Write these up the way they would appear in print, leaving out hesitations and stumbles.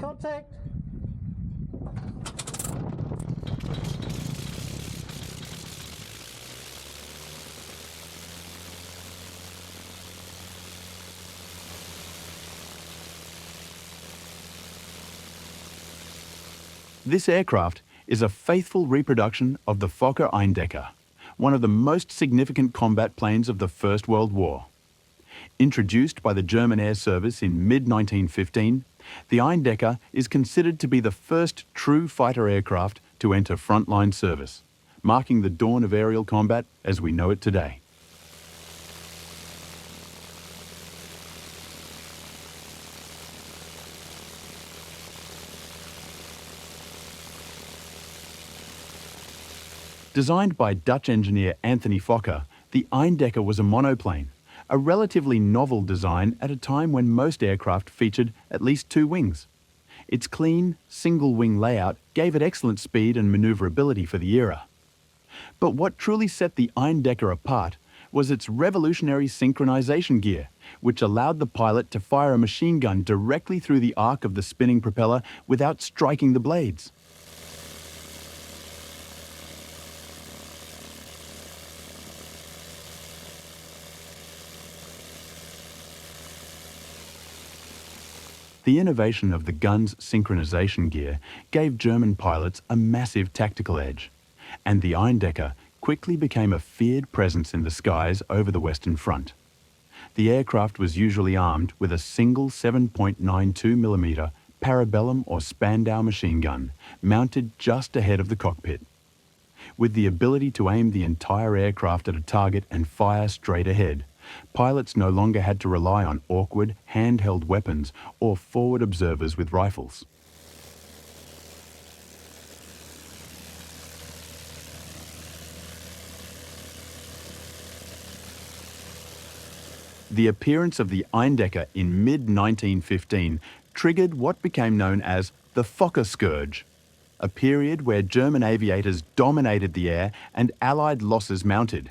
contact. This aircraft is a faithful reproduction of the Fokker Eindecker, one of the most significant combat planes of the First World War. Introduced by the German Air Service in mid-1915, the Eindecker is considered to be the first true fighter aircraft to enter frontline service, marking the dawn of aerial combat as we know it today. Designed by Dutch engineer Anthony Fokker, the Eindecker was a monoplane, a relatively novel design at a time when most aircraft featured at least two wings. Its clean, single-wing layout gave it excellent speed and maneuverability for the era. But what truly set the Eindecker apart was its revolutionary synchronization gear, which allowed the pilot to fire a machine gun directly through the arc of the spinning propeller without striking the blades. The innovation of the gun's synchronization gear gave German pilots a massive tactical edge, and the Eindecker quickly became a feared presence in the skies over the Western Front. The aircraft was usually armed with a single 7.92mm Parabellum or Spandau machine gun mounted just ahead of the cockpit. With the ability to aim the entire aircraft at a target and fire straight ahead, pilots no longer had to rely on awkward, handheld weapons or forward observers with rifles. The appearance of the Eindecker in mid-1915 triggered what became known as the Fokker Scourge, a period where German aviators dominated the air and Allied losses mounted.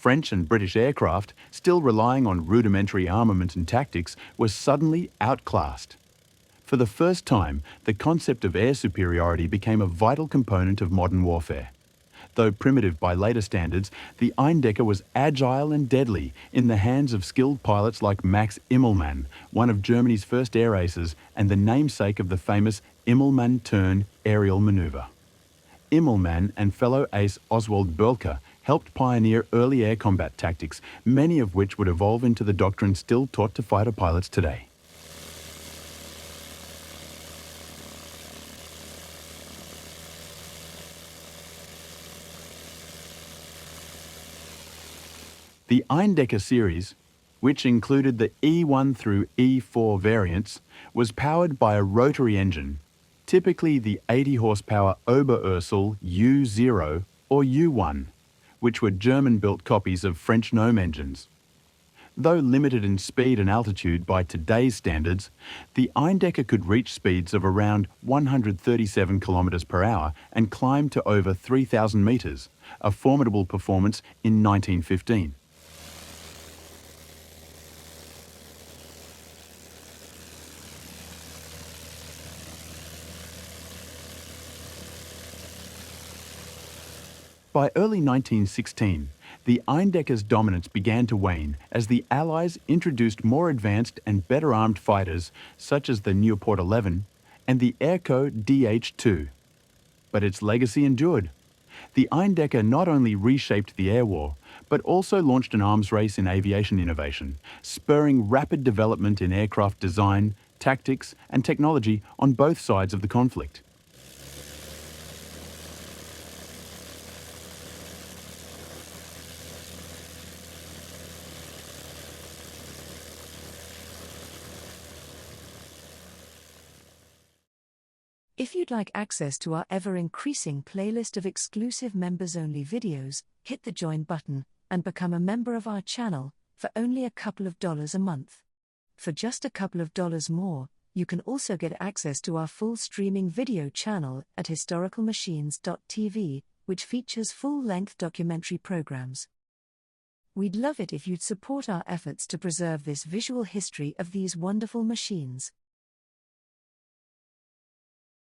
French and British aircraft, still relying on rudimentary armament and tactics, were suddenly outclassed. For the first time, the concept of air superiority became a vital component of modern warfare. Though primitive by later standards, the Eindecker was agile and deadly in the hands of skilled pilots like Max Immelmann, one of Germany's first air aces and the namesake of the famous Immelmann turn aerial maneuver. Immelmann and fellow ace Oswald Boelcke helped pioneer early air combat tactics, many of which would evolve into the doctrine still taught to fighter pilots today. The Eindecker series, which included the E1 through E4 variants, was powered by a rotary engine, typically the 80 horsepower Oberursel U0 or U1, which were German-built copies of French Gnome engines. Though limited in speed and altitude by today's standards, the Eindecker could reach speeds of around 137 km per hour and climb to over 3,000 metres, a formidable performance in 1915. By early 1916, the Eindecker's dominance began to wane as the Allies introduced more advanced and better armed fighters such as the Nieuport 11 and the Airco DH-2. But its legacy endured. The Eindecker not only reshaped the air war, but also launched an arms race in aviation innovation, spurring rapid development in aircraft design, tactics, and technology on both sides of the conflict. If you'd like access to our ever-increasing playlist of exclusive members-only videos, hit the join button and become a member of our channel for only a couple of dollars a month. For just a couple of dollars more, you can also get access to our full streaming video channel at historicalmachines.tv, which features full-length documentary programs. We'd love it if you'd support our efforts to preserve this visual history of these wonderful machines.